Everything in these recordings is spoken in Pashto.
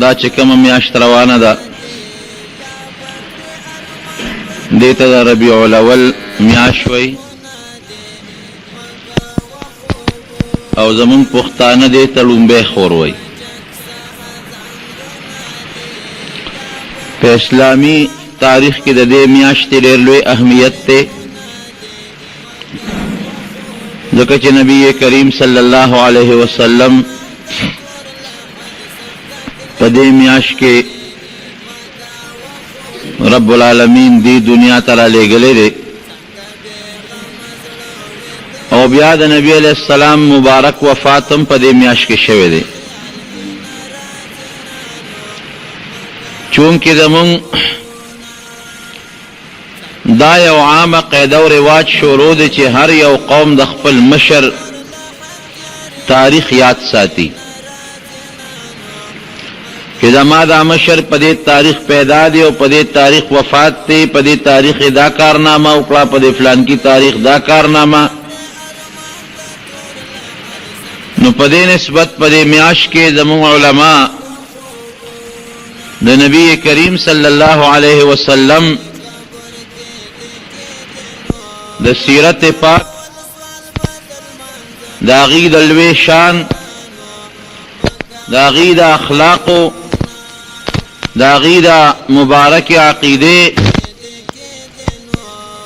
دا چې کومه میاشت روانه ده دې ته د ربیع الاول میاشت وایي او زمون پښتانه دې ته لومبی خور وایي. په اسلامي تاریخ کې د دې میاشتې ډېر لوی اهمیت دی ځکه چې نبی کریم صلی الله علیه وسلم په دې میاشت کې رب العالمین دې دنیا ته رالیږلی دی او بیا د نبی علیہ السلام مبارک وفات هم په دې میاشت کې شوی دی. چونکې زمونږ دا یو عامه قاعده او رواج شروع دی چې هر یو قوم د خپل مشر تاریخ یاد ساتي چې زما دا مشر په دې تاریخ پیدا دی او په دې تاریخ وفات دی، په دې تاریخ دا کارنامه وکړه، په دې فلان کی تاریخ دا کارنامه. نو په دې نسبت په دې میاشت کې زموږ علما د نبی کریم صلی الله علیه وسلم د سیرت پاک د هغې د لوی شان د هغې د اخلاقو د هغې د مبارک عقیدې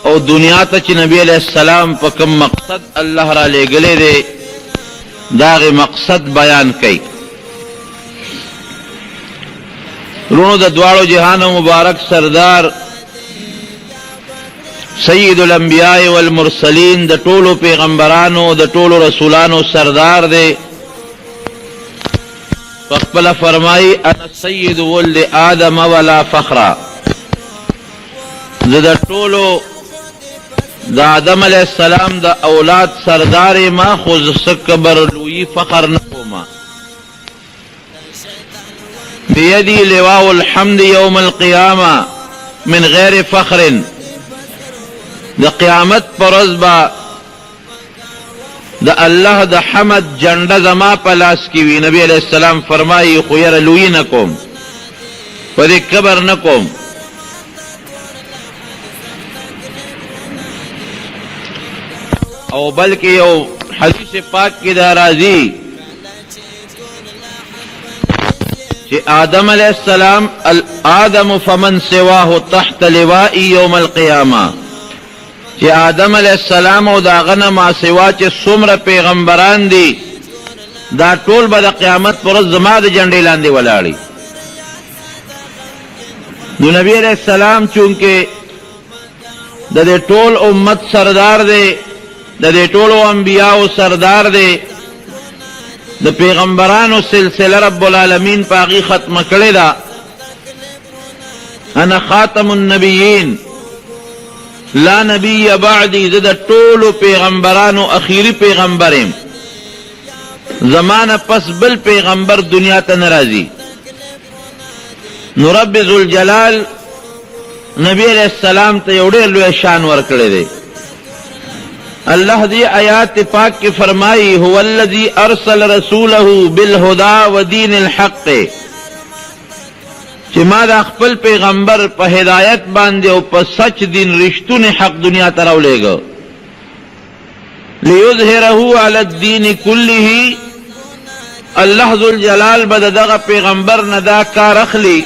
او دنیا ته چې نبی علیہ السلام په کوم مقصد الله را لیږلی دی د هغې مقصد بیان کوي. رونو د دواړو جهانو مبارک سردار سید الانبیاء والمرسلین د ټولو پیغمبرانو د ټولو رسولانو سردار دی. فخپله فرمایي انا سید ولد آدم ولا فخرا، زه د ټولو د آدم علیہ السلام د اولاد سردار ما خو زه څه کبر لویي فخر نه کومه. بیدی لواء الحمد یوم القیامه من غیر فخر، د قیامت پر ورځ به د الله د حمد جنډه زما په لاس کې وي. نبی علیہ السلام فرمایي خو یره لویي نه کوم، په دې کبر نه کوم. او بلکې یو حدیث پاک کې دا راځي چې آدم علیہ السلام آدم فمن سواه تحت لوائی یوم القیامه، چې آدم علیہ السلام او دا غنه ما سوا چې څومره پیغمبران دي دا ټول به د قیامت پر ورځ زما د جنډې لاندې ولاړي. نو نبی علیہ السلام چونکې د دې ټول امت سردار دی، د دې ټولو انبیاءو سردار دی، د پیغمبرانو سلسله رب العالمین په هغې ختمه کړې ده. انا خاتم النبیین لا نبی بعدی، زه د ټولو پیغمبرانو اخیری پیغمبر یم، زمانه پس بل پیغمبر دنیا ته نه راځي. نو رب ذوالجلال نبی علیہ السلام ته یو ډېر لوی شان ورکړی دی. اللہ دی آیات پاک کی فرمائی هو الذی ارسل رسوله بالهدى ودین الحق، چې ما دا خپل پیغمبر په هدایت باندې او په سچ دین رښتونی حق دنیا ته راولېږه. لیظهره علی الدین کله، الله ذوالجلال به د دغه پیغمبر نه دا کار اخلي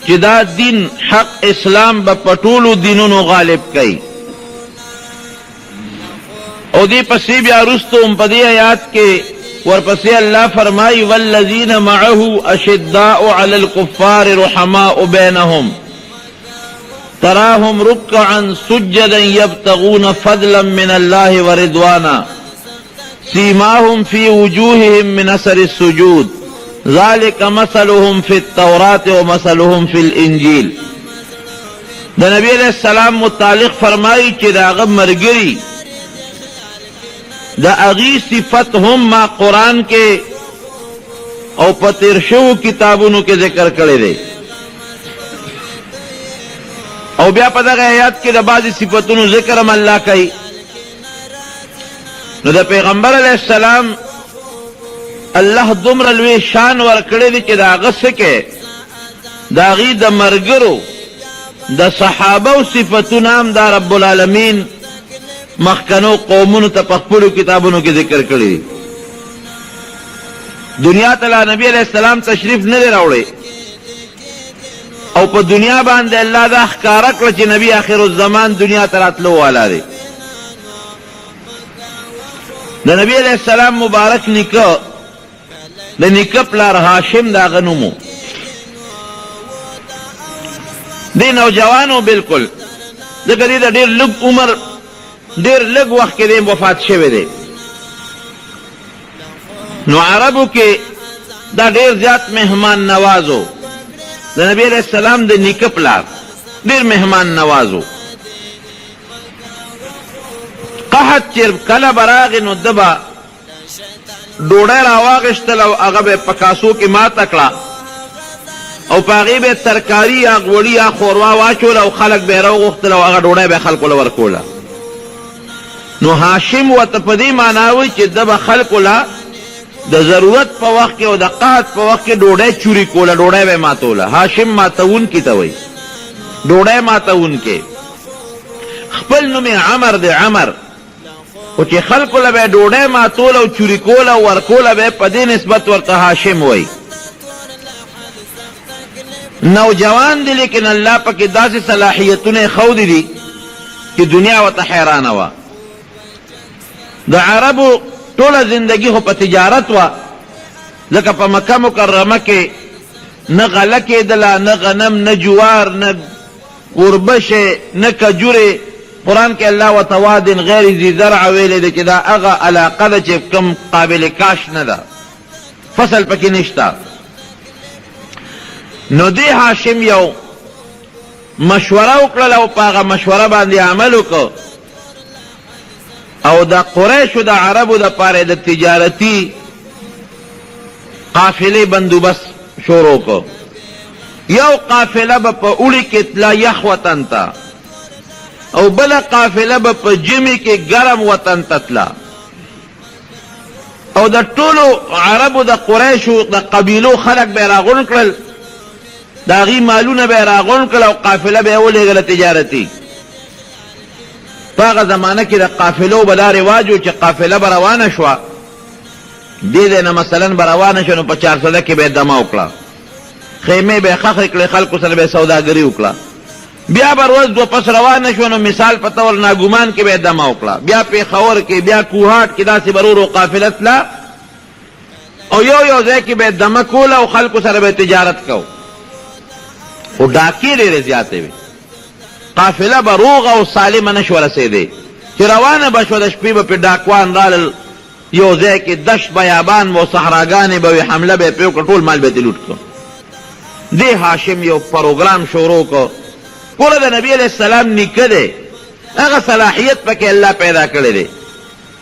چې دا دین حق اسلام به په ټولو دینونو غالب کوي. او دی پسی بیا رستو ام پدی آیات کے ورپسی اللہ فرمائی والذین معه اشداء علی الکفار رحماء بینهم تراهم رکعا سجدا یبتغون فضلا من اللہ ورضوانا سیماهم فی وجوههم من اثر السجود ذالک مثلهم فی التوراة ومثلهم فی الانجیل. دا نبی علیہ السلام متعلق فرمائی چی دا غب مرگری دا اغی صفت هم ما قرآن کے او پتیر شو کتابونو کے ذکر کرے دے. او بیا پا دا آیات کے دا بعضی صفتونو ذکر ہم اللہ کئی. نو دا پیغمبر علیہ السلام الله دومره لوی شان ورکړی دی چې د هغه څه کې د هغې د ملګرو د صحابه و صفتونه هم دا رب العالمین مخکنو قومونو ته په خپلو کتابونو کې ذکر کړي دي. دنیا ته لا نبی علیہ السلام تشریف نه دی راوړی او په دنیا باندې الله دا ښکاره کړه چې نبی آخر الزمان دنیا ته راتلو والا دی. د نبی علیہ السلام مبارک نیکه د نیکه پلار هاشم د هغه نوم و. دی نوجوانو بالکل ځکه دې د ډېر لږ عمر ډېر لږ وخت کې دی وفات شوی دی. نو عربو کې دا ډېر زیات مهمان نواز و. د نبی علیہ السلام د نیکه پلار ډېر مهمان نواز و. قحط چې کله به راغی نو ده به ډوډۍ راواغېشتل او هغه به په کاسو کې ماته کړه او په هغې به ترکاري یا غوړي یا خوروا واچوله او خلک به یې راوغوښتل او هغه ډوډۍ به خلکو له ورکوله. نو هاشم ورته په دې معنا وایي چې ده به خلکو له د ضرورت په وخت کې او د قحط په وخت کې ډوډۍ چوري کوله، ډوډۍ به یې ماتوله. هاشم ماتونکي ته وایي، ډوډۍ ماتونکی. خپل نوم یې عمر دی، عمر. خو چې خلکو له به یې ډوډۍ ماتوله او چوري کوله او ورکوله به یې په دې نسبت ورته هاشم وایي. نوجوان دی لیکن الله پکې داسې صلاحیتونه یې ښودي دي چې دنیا ورته حیرانه وه. د عربو ټوله زندگی خو په تجارت وه، ځکه په مکه مکرمه کې نه غله کېدله، نه غنم، نه جوار، نه وربشې، نه کجورې. قرآن کې الله ورته وادن غیر ذي زرع ویلی دی چې دا هغه علاقه ده چې کوم قابل کاش نه ده، فصل پکې نشته. نو دی هاشم یو مشوره وکړله او په هغه مشوره باندې عمل وکړ او د قریشو د عربو دپاره د تجارتي قافلې بندوبست شروع کړ. یو قافله به په اوړي کې تله یخ وطن ته او بله قافله به په ژمي کې ګرم وطن ته تله او د ټولو عربو د قریشو د قبیلو خلک به یې راغونډ کړل، د هغې مالونه به یې راغونډ کړل او قافله به یې ولېږله تجارتي. په هغه زمانه کې د قافلو به دا رواج و چې قافله به روانه شوه، دې ځای نه مثلا به روانه شوه نو په چارسده کې به یې دمه وکړه، خیمې به یې خښې کړې، خلکو سره به یې سوداګري وکړه. بیا به ورځ دوه پس روانه شوه نو مثال په طور ناګومان کې به یې دمه وکړه، بیا پېښور کې، بیا کوهاټ کې داسې به ورو قافله تله او یو ځای کې به یې دمه کوله او خلکو سره به یې تجارت کو. خو ډاکې ډېرې زیاتې وې، قافله به روغه او سالمه نه شوه رسېدی چې روانه به شوه د شپې به پې ډاکوان رالل، یو ځای کې دشت بیابان و صحراګانې به وې، حمله به یې پرې وکړه، ټول مال به یې ترې لوټ کړه. دې هاشم یو پروګرام شروع کړ. ګوره د نبي علیه السلام نیکه دی، هغه صلاحیت پکې الله پیدا کړی دی.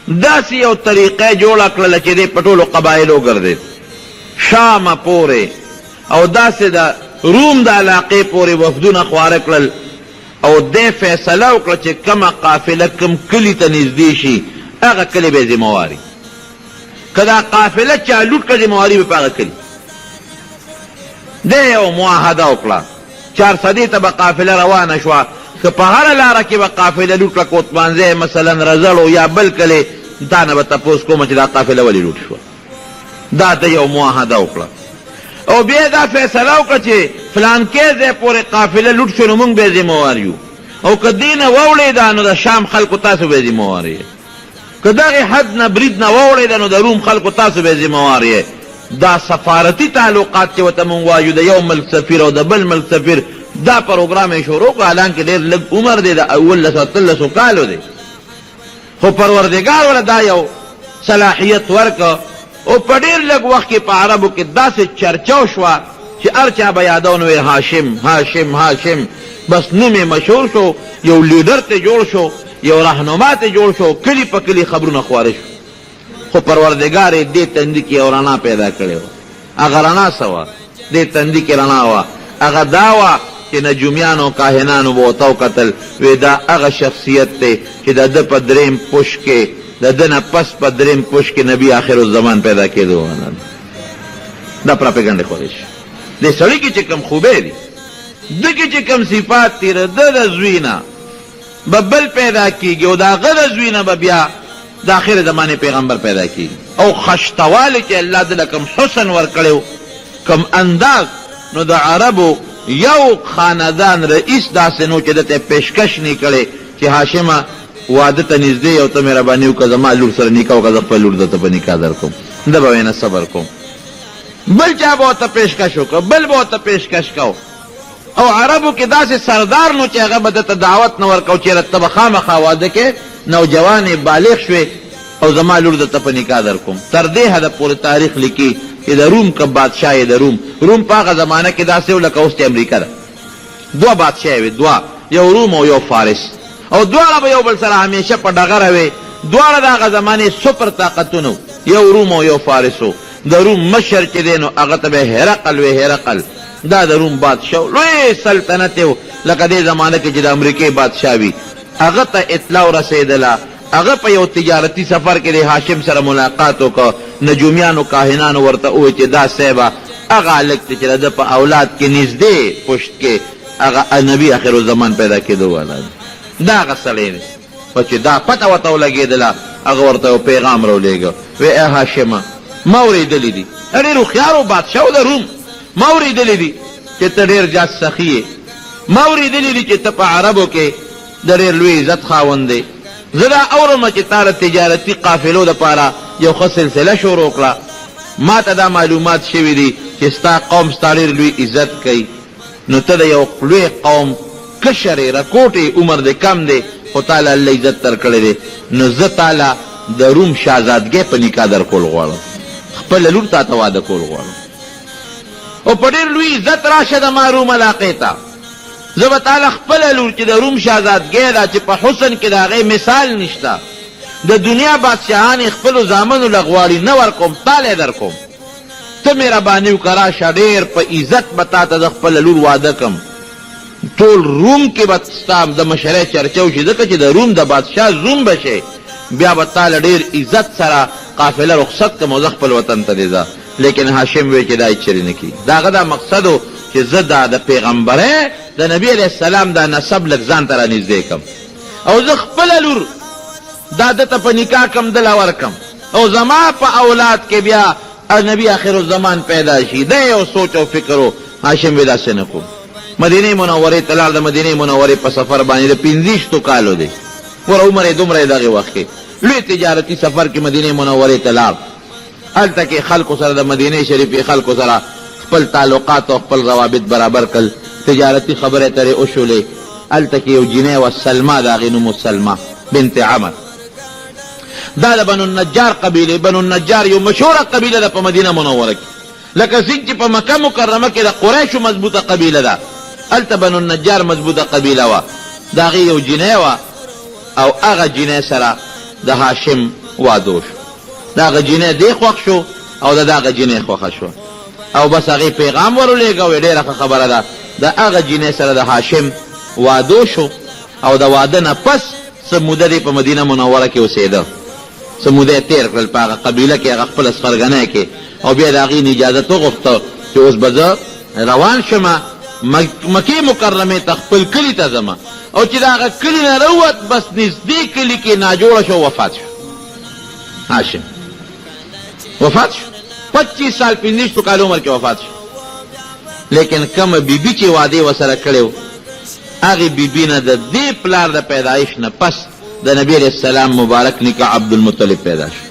داسې یو طریقه جوړه کړله چې دې په ټولو قبایلو ګرځېد، شامه پورې او داسې د روم د علاقې پورې وفدونه خواره کړل او دې فیصله وکړه چې کومه قافله کوم کلي ته نږدې شي هغه کلي به یې ذمهواري، که دا قافله چا لوټ کړه ذمهواري به په هغه کلي. دې یو معاهده وکړه، چارسدې ته به قافله روانه شوه، که په هره لاره کې به قافله لوټ کړه، کوتمانځی مثلا رزړو یا بل کلي، تا نه به تپوس کومه چې دا قافله ولې لوټ شوه. دا د یو معاهده وکړه او بیا دا فیصله وکړه چې فلانکې ځای پورې قافله لوټ شو نو موږ به یې ذمهوار یو، او که دې نه واوړېده نو د شام خلکو تاسو به یې ذمهوار یې، که دغې حد نه برید نه واوړېده نو د روم خلکو تاسو به یې ذمهوار یې. دا سفارتي تعلقات چې ورته موږ وایو، د یو ملک سفیر او د بل ملک سفیر، دا پروګرام یې شروع کړه. حالانکې ډېر لږ عمر دی، د 18 کالو دی، خو پروردګار وله دا یو صلاحیت ورکړه او په ډېر لږ وخت کې په عربو کې داسې چرچا شوه چې هر چا به یادو نو هاشم هاشم هاشم، بس نوم یې مشهور شو، یو لیډر ته جوړ شو، یو رهنما ته جوړ شو، کلي په کلي خبرونه خواره شو. خو پروردګار یې دې تندي کې یو رڼا پیدا کړې وه. هغه رڼا څه وه؟ دې تندي کې رڼا وه، هغه دا وه چې نجومیانو کاهنانو به ورته وکتل، وی دا هغه شخصیت دی چې د ده په درېیم پوش کې، د ده نه پس په درېیم پوش کې نبي آخر الزمان پیدا کېدو. دا پراپیګنډ خوري شي د سړی کې چې کم خوبې دي د کې چې کم صفات دي د زوینه ببل پیدا کیږي او دا غره زوینه به بیا د آخر زمانه پیغمبر پیدا کیږي او خشتواله چې الله د کم حسن ورکړو کم انداز نو د عربو یو خاندان رئیس داسې نو چې دته پیشکش نه کړي چې هاشمه واده ته نږدې یو ته مهرباني وکړه زما لور سره نکاح وکړه خپل لور دته په نکاح درکوم دا به نه صبر کوم بل چا به ته پیشکش وکړه بل به ته پیشکش کو او عربو کې داسې سردار نو چې هغه به دته دعوت نه ورکو چې رتبه خامخا واده کې نوجوان بالغ شوي او زما لور دته په نکاح درکوم تر دې حده پورې تاریخ لیکي چې د روم که بادشاه د روم په هغه زمانه کې داسې و لکه اوس چې امریکا ده دوه بادشاه وي دوه یو روم او یو فارس او دواړه به یو بل سره همیشه په ډغره وي دواړه د هغه زمانې سپر طاقتونه یو روم او یو فارس و د روم مشر چې دی نو هغه ته به هرقل وي هرقل دا د روم بادشاه لوی سلطنت و لکه دې زمانه کې چې د امریکې بادشاه وي هغه ته اطلاع رسېدله هغه په یو تجارتي سفر کې د هاشم سره ملاقات وکړ نجومیانو کاهنانو ورته وویل چې دا صاحبه هغه هلک دی چې د ده په اولاد کې نږدې پشت کې هغه نبي آخر الزمان پیدا کېدو والا دا هغه سړی دی خو چې دا پته ورته ولګېدله هغه ورته یو پیغام راولېږه وی ای هاشمه ما اورېدلي دي ډېر هوښیار و بادشاه د روم ما اورېدلي دي چې ته ډېر جاس سخي یې ما اورېدلي دي چې ته په عربو کې د ډېر لوی عزت خاوند دی زه دا اورم چې تا د تجارتي قافلو دپاره یو ښه سلسله شروع کړه ما ته دا معلومات شوي دي چې ستا قوم ستا ډېر لوی عزت کوي نو ته د یو لوی قوم کشر یې رکوټ عمر دې کم دی خو تاله الله عزت در کړی دی نو زه تاله د روم شهزادګۍ په نکاح در کول غواړم خپله لور تا ته واده کول غواړم او په ډېر لوی عزت راشه د ما روم علاقې ته زه به تاله خپله لور چې د روم شهزادګۍ ده چې په حسن کې د هغې مثال نشته د دنیا بادشاهان یې خپلو زامنو له غواړي نه ورکوم تاله یې در کوم ته مهرباني وکړه راشه ډېر په عزت به تا ته د خپله لور واده کم ټول روم کې به ستا د مشرۍ چرچه وشي ځکه چې د روم د بادشاه زوم به شي بیا به تاله ډېر عزت سره قافله رخصت کم او زه خپل وطن ته دې ځه لیکن هاشم وی چې دا یې چرې نه کړي د هغه دا مقصد و چې زه دا د پیغمبرۍ د نبي علیه السلام دا نسب لږ ځان ته رانږدې کم او زه خپله لور دا دته په نکاح کم دله ورکم او زما په اولاد کې بیا نبي آخر الزمان پیدا شي دا یو سوچ او فکر و هاشم وی داسې نه کوم مدینه منورې ته لاړ د مدینې منورې په سفر باندې د 15 کالو دی ور عمر یې دومره یې دغې وخت کې لوی تجارتي سفر کې مدینې منورې ته لاړ هلته کې خلکو سره د مدینې شریفې خلکو سره خپل تعلقات او خپل روابط برابر کړل تجارتي خبرې ترې وشولې هلته کې یو جینۍ وه سلما د هغې نوم سلما بنت عمر دا د بنو النجار قبیلې بنو النجار یو مشهوره قبیله ده په مدینه منوره کې لکه څنګه چې په مکه مکرمه کې د قریشو مضبوطه قبیله ده هلته بنو النجار مضبوطه قبیله وه د هغې یو جینۍ وه او هغه جینۍ سره د هاشم واده شو د هغه جینۍ دې خوښ شو او د هغه جینۍ خوښه شوه او بس هغې پیغام ورولېږه وی ډېره ښه خبره ده د هغه جینۍ سره د هاشم واده شو او د واده نه پس څه موده دی په مدینه منوره کې اوسېده څه موده یې تېر کړل په هغه قبیله کې هغه خپله سخرګنۍ کې او بیا د هغې نه اجازت وغوښته چې اوس به زه روان شمه مکې مکرمې ته خپل کلي ته ځمه او چې د هغه کلي نه راووت بس نږدې کلي کې ناجوړه شو وفات شو هاشم وفات شو 25 سال 15 کال عمر کې وفات شو لیکن کومه بیبي چې واده ورسره کړی و هغې بیبي نه د دې پلار د پیدایش نه پس د نبی علیه السلام مبارک نیکه عبدالمطلب پیدا شو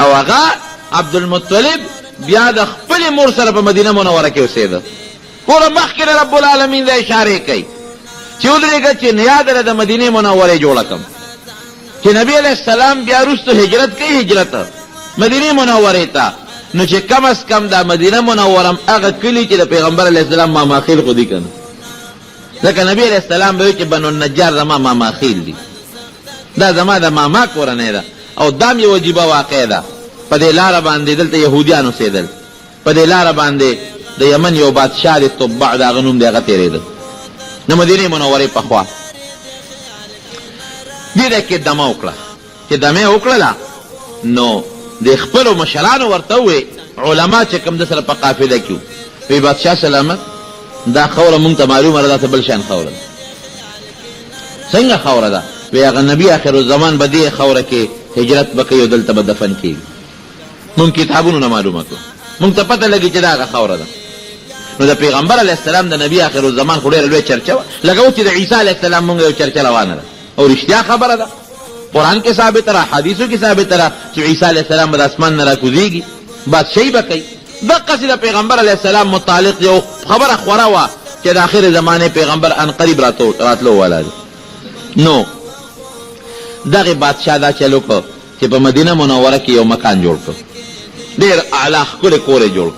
او هغه عبدالمطلب بیا د خپلې مور سره په مدینه منوره کې اوسېده ګوره مخکې رب العالمین دا اشارې کوي چې ودرېږه چې نیاده له د مدینې منورې جوړه کړم چې نبی علیه السلام بیا وروسته هجرت کوي هجرت مدینې منورې ته نو چې کم از کم دا مدینه منوره هغه کلي چې د پیغمبر علیه السلام ماماخیل خو دي که نه ځکه نبی علیه السلام به وایي چې بنو النجار زما ماماخیل دي دا زما د ماما کورنۍ ده او دا م یو عجیبه واقع ده په دې لاره باندې دلته یهودیان اوسېدل په دې لاره باندې د یمن یو بادشاه د طبع د هغه نوم د هغه تېرېده د مدینې منورې په خوا دې کې دمه وکړه چې دمه یې وکړله نو د خپلو مشرانو ورته ووې علما چې کوم د سره په قافله کې وی بادشاه سلامت دا خوره مونږ ته معلومه ده بل شان خوره څنګه خوره ده وی هغه نبی آخر الزمان به دې خوره کې هجرت وکړي او دلته به دفن کېږي مونږ کتابونو نه معلومه کړو مونږ ته پته لګي چې دا هغه خوره ده نو د پیغمبر علیه السلام د نبی آخر الزمان خو ډېره لویه چرچه وه لکه اوس چې د عیسی علیه السلام مونږ یو چرچه روانه ده او رښتیا خبره ده قرآن کې ثابته ده حدیثو کې ثابته ده چې عیسی علیه السلام به د اسمان نه راکوزېږي بادشاهي به کوي دقسې د پیغمبر علیه السلام متعلق یو خبره خوره وه چې د آخر زمانې پیغمبر انقریب راتلو والا دی نو دغې بادشاه دا چلو که چې په مدینه منوره کې یو مکان جوړ کړ ډېر اعلی ښکلی کور یې جوړ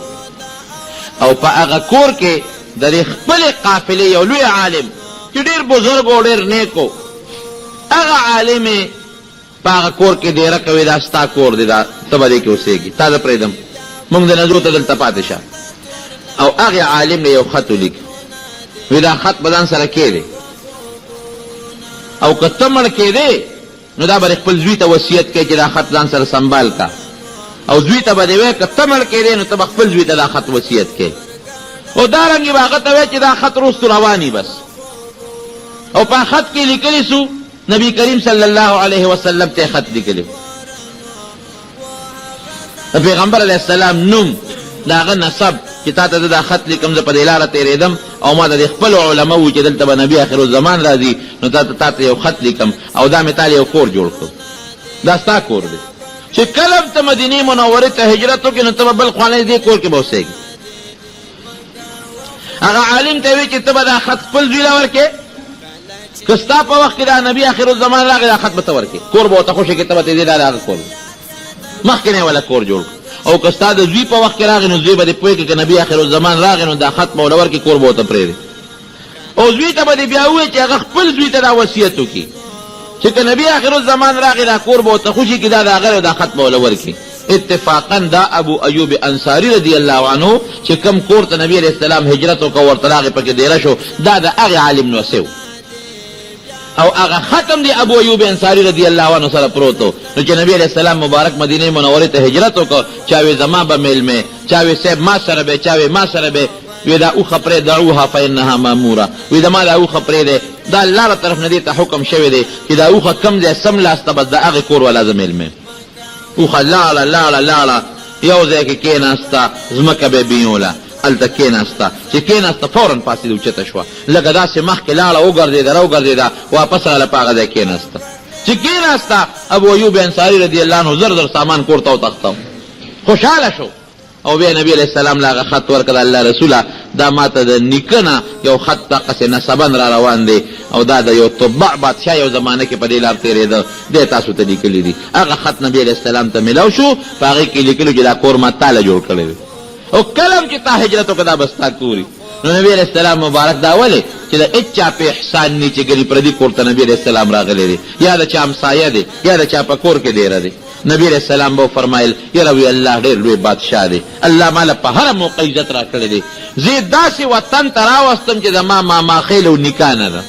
او په هغه کور کې د دې خپلې قافلې یو لوی عالم چې ډېر بزرګ او ډېر نیک و هغه عالم یې په هغه کور کې ډېره کوي دا ستا کور دی دا ته به دې کې اوسېږي تا زه پرېږدم مونږ د نظرو ته دلته پاتې شه او هغې عالم یو خط ولیک وی دا خط به ځان سره کېدی او که ته مړ کېدې نو دا به خپل زوی ته وصیت کوي چې دا خط ځان سره سنبال کا او زوی ته به دې وایي که ته مړ کېدې نو ته به خپل زوی ته دا خط وصیت کوي او دارنګې به هغه ته وایي چې دا خط رستو رواني بس او په خط کې لیکلی سو نبی کریم صلی الله علیه وسلم ته خط لیکلی د پیغمبر علیه السلام نوم د هغه نسب چې تا ته دا خط لیکم زه په دې لاره تېرېدم او ما د خپلو علماو چې دلته به نبي آخر الزمان راځي نو تا ته یو خط لیکم او دا مې تاله یو کور جوړ کړو دا ستا کور دی چې کله ته مدینې منورې ته هجرت وکړې نو ته به بل خانه دې کور کې به اوسېږي هغه عالم ته وایي چې ته به دا خط خپل زوی له ورکې که ستا په وخت کې دا نبي آخر الزمان راغی دا خط به ته ورکې کور به ورته خوښې کړې ته به تېدې دا د هغه کور مخکې نه ولا کور جوړ او که ستا د زوی په وخت کې راغی نو زوی به دې پوهېږي که نبي آخر الزمان راغی نو دا خط به ورله ورکړي کور به ورته پرېږدي او زوی ته به دې بیا ووایي چې هغه خپل زوی ته دا وصیت وکړي چې که نبي آخر الزمان راغی دا کور به ورته خوشي کړي دا د هغه دا خط به ورله ورکړي اتفاقا دا ابو ایوب انصاري رضی الله عنه چې کم کور ته نبي علیه السلام هجرت وکړه ورته راغی پکې دیره شو دا د هغې عالم نوسی و او هغه ختم دی ابو ایوب انصاری رضی الله عنه سره پروتو نو چې نبی علیہ السلام مبارک مدینه منوره ته هجرت وکړ چاوي زما به میل می چاوي صاحب ما سره به چاوي ما سره به وی دا او خبره دعوها فانها ماموره وی دا ما دا او خبره ده دا الله طرف نه دي ته حکم شوی دی چې دا او کم دې سم لاسته بس دا هغه کور ولا زمیل می او خلاله لاله لاله یو ځای کې کېناسته زمکه به بیوله هلته کېناسته چې کېناسته فورا پاڅېده اوچته شوه لکه داسې مخکې لاړه وګرځېده راوګرځېده واپس راغله په هغه ځای کېناسته چې کېناسته ابو ایوب انصاري رضی الله عنه زر زر سامان کور ته وتښتو خوشحاله شو او بیا نبی علیه السلام له هغه خط ورکړه الله رسوله دا ماته د نیکه نه یو خط دقسې نسبن را روان دی او دا د یو طباع بادشاه یو زمانه کې په دې لار تېرېده دی تاسو ته لیکلی دي هغه خط نبی علیه السلام ته میلاو شو په هغې کې لیکلي چې دا کور ما تاله جوړ کړی دی او کلم چې تا هجرت وکړه دا به ستا کوري نو نبی علیه السلام مبارک دا ولې چې د هېچا په احسان نه چې ګنې پردي کور ته نبی علیه السلام راغلی دی یا د چا همسایه دی یا د چا په کور کې دیره دی نبی علیه السلام به وفرمایل یره وی الله ډېر لوی بادشاه دی الله ماله په هره موقع عزت را کړی دی زه داسې وطن ته راوستم چې زما ماما خیل او نکاح نه ده